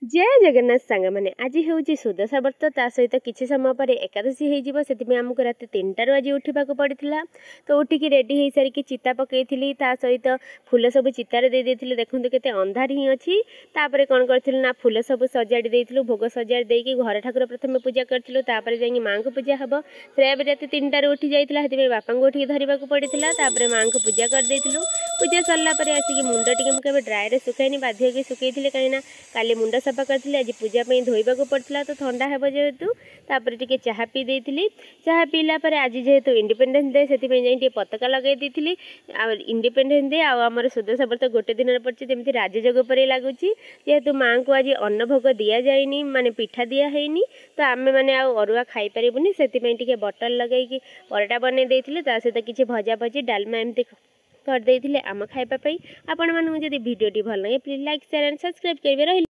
जय जगन्नाथ सांग मैंने आज हूँ सुदशा व्रत ता सहित किसी समय पर एकादशी हो आमको रात 3टार आज उठा पड़ा तो उठिकी रेडी हो सारिकी चिता पकई सहित फूल सब चितार दे देखूँ के अंधार ही अच्छी तापर कौन करूँ ना फूल सब सजाड़ी देलु भोग सजाड़ी देकी घर ठाकुर प्रथम पूजा करूँ जा माँ को पूजा हम से रात 3टार उठी जाता है बापा को उठिक धरने को पड़ता माँ को पूजा करदेलु पूजा सरलापर आसिक मुंड टी मुझे ड्राए सुखाईनी बाध्य सुखई कहीं काली मुंड सफा करती आज पूजा धोइबा को पड़ता तो ठंडा हे जेहेतु तापर टिके चाहा पी देती चाहा पीला आज जेहेतु इंडिपेंडेंस डे से पताका लगे देती इंडिपेंडेंस डे आमर सुदशा व्रत गोटे दिन पड़े जमी राजयोग पर लगुच जेहेतु माँ को आज अन्न भोग दि जाए माने पिठा दिहनी तो आम मैंने अरुआ खाई पारूनी से बटर लगे परोटा बन सहित किसी भजा भजी डालमा एमती करदे आम खाइबापी आपण मानू जदि वीडियो भल लगे please like share and subscribe करेंगे।